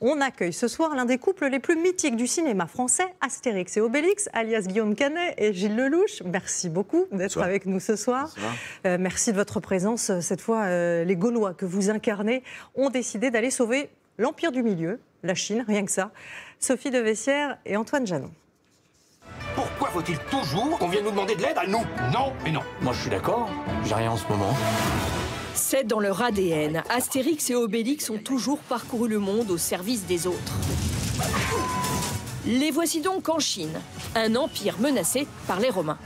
On accueille ce soir l'un des couples les plus mythiques du cinéma français, Astérix et Obélix, alias Guillaume Canet et Gilles Lellouche. Merci beaucoup d'être avec nous ce soir. Merci de votre présence. Cette fois, les Gaulois que vous incarnez ont décidé d'aller sauver l'Empire du Milieu, la Chine, rien que ça. Sophie de Vessières et Antoine Janon. Pourquoi faut-il toujours qu'on vienne nous demander de l'aide à nous? Non et non. Moi, je suis d'accord. J'ai rien en ce moment. C'est dans leur ADN. Astérix et Obélix ont toujours parcouru le monde au service des autres. Les voici donc en Chine, un empire menacé par les Romains.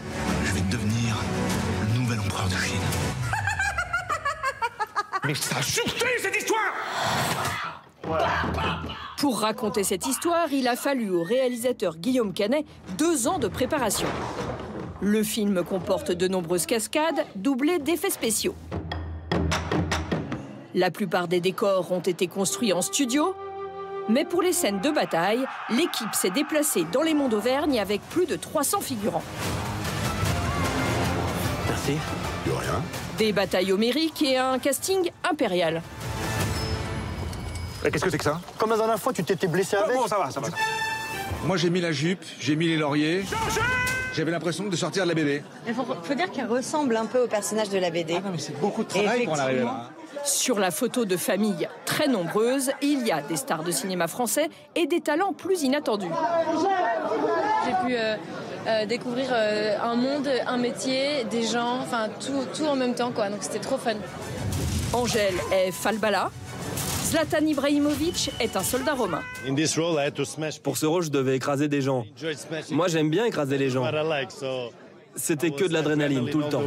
Je vais devenir le nouvel empereur de Chine. Mais ça a chuté, cette histoire! Pour raconter cette histoire, il a fallu au réalisateur Guillaume Canet 2 ans de préparation. Le film comporte de nombreuses cascades, doublées d'effets spéciaux. La plupart des décors ont été construits en studio, mais pour les scènes de bataille, l'équipe s'est déplacée dans les monts d'Auvergne avec plus de 300 figurants. Merci. De rien. Des batailles homériques et un casting impérial. Qu'est-ce que c'est que ça? Comme la dernière fois, tu t'étais blessé avec. Bon, ça va. Moi, j'ai mis la jupe, j'ai mis les lauriers. J'avais l'impression de sortir de la BD. Il faut dire qu'elle ressemble un peu au personnage de la BD. Ah non, mais c'est beaucoup de travail pour en arriver là. Sur la photo de famille très nombreuse, il y a des stars de cinéma français et des talents plus inattendus. J'ai pu découvrir un monde, un métier, des gens, enfin tout en même temps, quoi. Donc c'était trop fun. Angèle est Falbala. Zlatan Ibrahimovic est un soldat romain. Pour ce rôle, je devais écraser des gens. Moi, j'aime bien écraser les gens. C'était que de l'adrénaline tout le temps.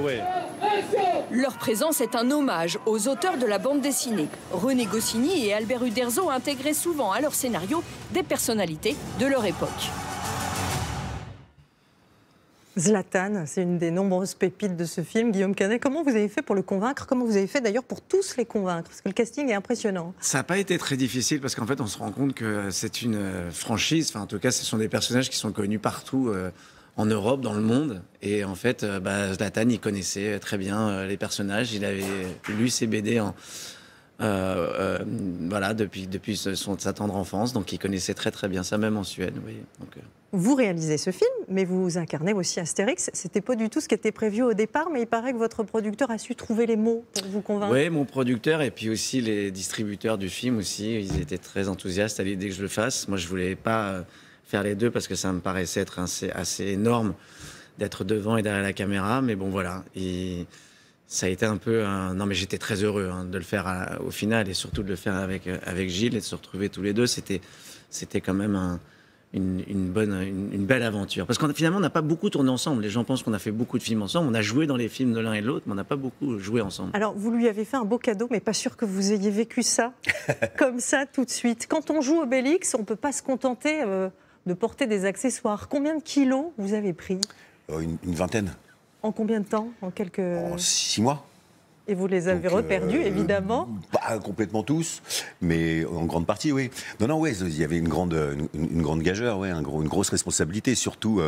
Leur présence est un hommage aux auteurs de la bande dessinée. René Goscinny et Albert Uderzo intégraient souvent à leur scénario des personnalités de leur époque. Zlatan, c'est une des nombreuses pépites de ce film. Guillaume Canet, comment vous avez fait pour le convaincre? Comment vous avez fait d'ailleurs pour tous les convaincre? Parce que le casting est impressionnant. Ça n'a pas été très difficile parce qu'en fait, on se rend compte que c'est une franchise. Enfin, en tout cas, ce sont des personnages qui sont connus partout en Europe, dans le monde. Et en fait, Zlatan, il connaissait très bien les personnages. Il avait lu ses BD voilà, depuis sa tendre enfance. Donc, il connaissait très très bien ça, même en Suède. Oui. Donc, Vous réalisez ce film, mais vous incarnez aussi Astérix. C'était pas du tout ce qui était prévu au départ, mais il paraît que votre producteur a su trouver les mots pour vous convaincre. Oui, mon producteur et puis aussi les distributeurs du film aussi, ils étaient très enthousiastes à l'idée que je le fasse. Moi, je voulais pas faire les deux parce que ça me paraissait être assez énorme d'être devant et derrière la caméra. Mais bon, voilà. Et ça a été un peu non, mais j'étais très heureux de le faire au final et surtout de le faire avec Gilles et de se retrouver tous les deux. C'était quand même une belle aventure. Parce qu'on finalement, on n'a pas beaucoup tourné ensemble. Les gens pensent qu'on a fait beaucoup de films ensemble. On a joué dans les films de l'un et de l'autre, mais on n'a pas beaucoup joué ensemble. Alors, vous lui avez fait un beau cadeau, mais pas sûr que vous ayez vécu ça comme ça tout de suite. Quand on joue Obélix, on ne peut pas se contenter de porter des accessoires. Combien de kilos vous avez pris? Une vingtaine. En combien de temps? En quelques... En 6 mois. Et vous les avez reperdus, évidemment? Pas complètement tous, mais en grande partie, oui. Non, ouais, il y avait une grande gageure, ouais, une grosse responsabilité. Surtout,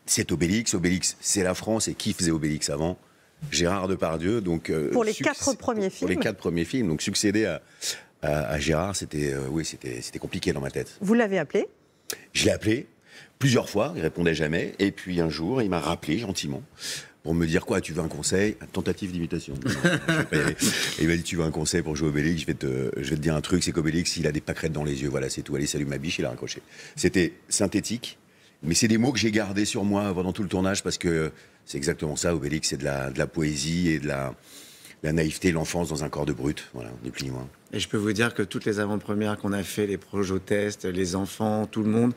c'est Obélix. Obélix, c'est la France. Et qui faisait Obélix avant? Gérard Depardieu. Donc, pour les 4 premiers films? Pour les 4 premiers films. Donc, succéder à Gérard, c'était compliqué dans ma tête. Vous l'avez appelé? Je l'ai appelé plusieurs fois, il répondait jamais. Et puis un jour, il m'a rappelé gentiment pour me dire quoi, tu veux un conseil? Tentative d'imitation. Et il m'a dit, tu veux un conseil pour jouer Obélix? Je vais te dire un truc, c'est qu'Obélix, il a des pâquerettes dans les yeux. Voilà, c'est tout. Allez, salut ma biche, il a raccroché. C'était synthétique, mais c'est des mots que j'ai gardés sur moi pendant tout le tournage parce que c'est exactement ça, Obélix, c'est de la poésie et de la naïveté, l'enfance dans un corps de brute. Voilà, ni plus ni moins. Et je peux vous dire que toutes les avant-premières qu'on a fait, les projets-tests, les enfants, tout le monde,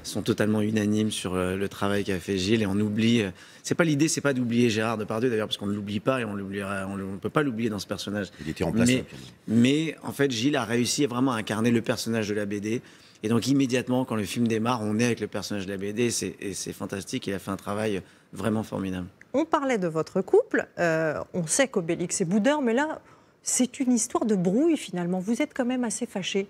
sont totalement unanimes sur le travail qu'a fait Gilles. Et on oublie... C'est pas l'idée, c'est pas d'oublier Gérard Depardieu, d'ailleurs, parce qu'on ne l'oublie pas et on ne peut pas l'oublier dans ce personnage. Il était en place. Mais en fait, Gilles a réussi vraiment à incarner le personnage de la BD. Et donc, immédiatement, quand le film démarre, on est avec le personnage de la BD. Et c'est fantastique. Il a fait un travail vraiment formidable. On parlait de votre couple. On sait qu'Obélix est boudeur, mais là, c'est une histoire de brouille, finalement. Vous êtes quand même assez fâchés.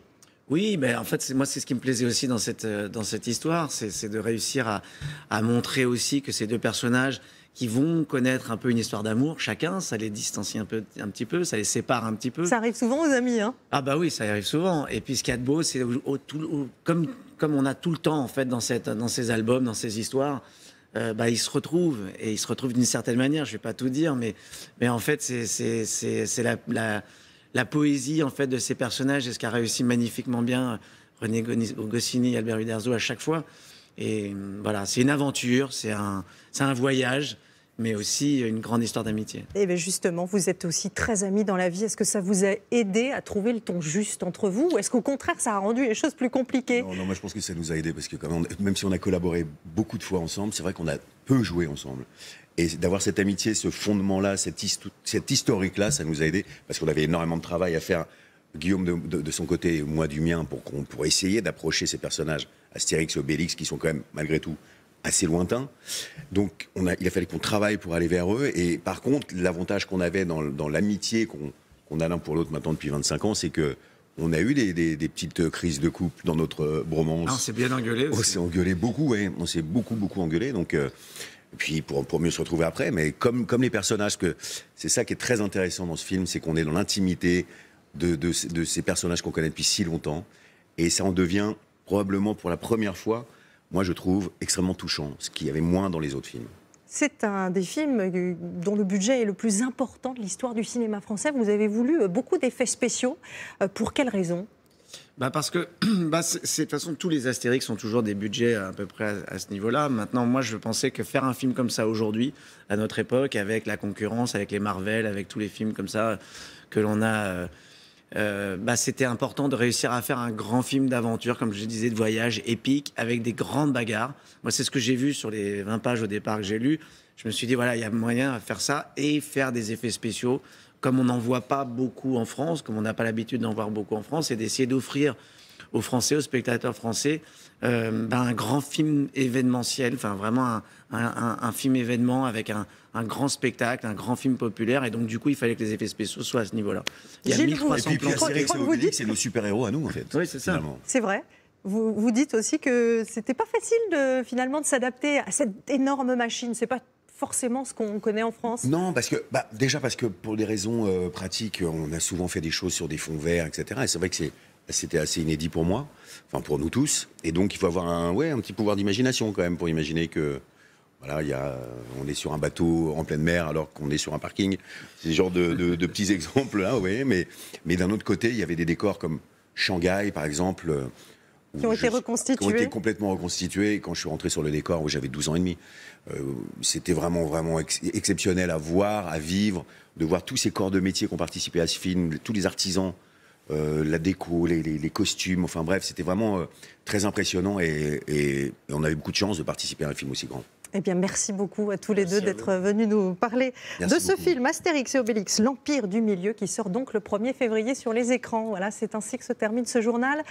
Oui, mais en fait, moi, c'est ce qui me plaisait aussi dans cette histoire, c'est de réussir à montrer aussi que ces deux personnages qui vont connaître un peu une histoire d'amour, chacun, ça les distancie un petit peu, ça les sépare un petit peu. Ça arrive souvent aux amis, hein? Ah bah oui, ça arrive souvent. Et puis ce qu'il y a de beau, c'est comme on a tout le temps en fait dans ces albums, dans ces histoires, ils se retrouvent et ils se retrouvent d'une certaine manière. Je vais pas tout dire, mais en fait c'est la poésie en fait de ces personnages et ce qu'a réussi magnifiquement bien René Goscinny et Albert Uderzo à chaque fois. Et voilà, c'est une aventure, c'est un voyage, mais aussi une grande histoire d'amitié. Et bien justement, vous êtes aussi très amis dans la vie. Est-ce que ça vous a aidé à trouver le ton juste entre vous, ou est-ce qu'au contraire, ça a rendu les choses plus compliquées? Non, moi je pense que ça nous a aidé parce que même si on a collaboré beaucoup de fois ensemble, c'est vrai qu'on a peu joué ensemble. Et d'avoir cette amitié, ce fondement-là, cette historique-là, ça nous a aidé parce qu'on avait énormément de travail à faire. Guillaume de son côté et moi du mien pour essayer d'approcher ces personnages Astérix et Obélix qui sont quand même malgré tout assez lointains. Donc il a fallu qu'on travaille pour aller vers eux. Et par contre, l'avantage qu'on avait dans l'amitié qu'on a l'un pour l'autre maintenant depuis 25 ans, c'est que on a eu des petites crises de couple dans notre bromance. Ah, on s'est bien engueulé aussi. On s'est engueulé beaucoup, ouais. On s'est beaucoup engueulé. Donc et puis pour mieux se retrouver après. Mais comme les personnages, c'est ça qui est très intéressant dans ce film, c'est qu'on est dans l'intimité de ces personnages qu'on connaît depuis si longtemps. Et ça en devient probablement pour la première fois, moi je trouve, extrêmement touchant, ce qu'il y avait moins dans les autres films. C'est un des films dont le budget est le plus important de l'histoire du cinéma français. Vous avez voulu beaucoup d'effets spéciaux. Pour quelles raisons? Parce que, de toute façon, tous les Astérix ont toujours des budgets à peu près à ce niveau-là. Maintenant, moi, je pensais que faire un film comme ça aujourd'hui, à notre époque, avec la concurrence, avec les Marvel, avec tous les films comme ça que l'on a... c'était important de réussir à faire un grand film d'aventure, comme je disais, de voyage épique, avec des grandes bagarres. Moi, c'est ce que j'ai vu sur les 20 pages au départ que j'ai lu. Je me suis dit, voilà, il y a moyen de faire ça et faire des effets spéciaux, comme on n'en voit pas beaucoup en France, comme on n'a pas l'habitude d'en voir beaucoup en France, et d'essayer d'offrir aux Français, aux spectateurs français, un grand film événementiel, enfin vraiment un film événement avec un grand spectacle, un grand film populaire, et donc du coup il fallait que les effets spéciaux soient à ce niveau-là. Il y a 1300 plans. Astérix et Obélix, c'est nos super-héros à nous en fait. Oui, c'est ça. C'est vrai. Vous dites aussi que c'était pas facile finalement de s'adapter à cette énorme machine. C'est pas forcément ce qu'on connaît en France. Non, déjà parce que pour des raisons pratiques, on a souvent fait des choses sur des fonds verts, etc. Et c'est vrai que c'était assez inédit pour moi, enfin pour nous tous. Et donc il faut avoir un petit pouvoir d'imagination quand même pour imaginer que voilà, on est sur un bateau en pleine mer alors qu'on est sur un parking. C'est ce genre de petits exemples là, oui. Mais d'un autre côté, il y avait des décors comme Shanghai par exemple. Qui ont été reconstitués. Qui ont été complètement reconstitués. Quand je suis rentré sur le décor, où j'avais 12 ans et demi, c'était vraiment exceptionnel à voir, à vivre, de voir tous ces corps de métier qui ont participé à ce film, tous les artisans, la déco, les costumes, enfin bref, c'était vraiment très impressionnant et on avait beaucoup de chance de participer à un film aussi grand. Eh bien, merci beaucoup à tous les deux d'être venus nous parler de ce film Astérix et Obélix, l'Empire du Milieu, qui sort donc le 1er février sur les écrans. Voilà, c'est ainsi que se termine ce journal.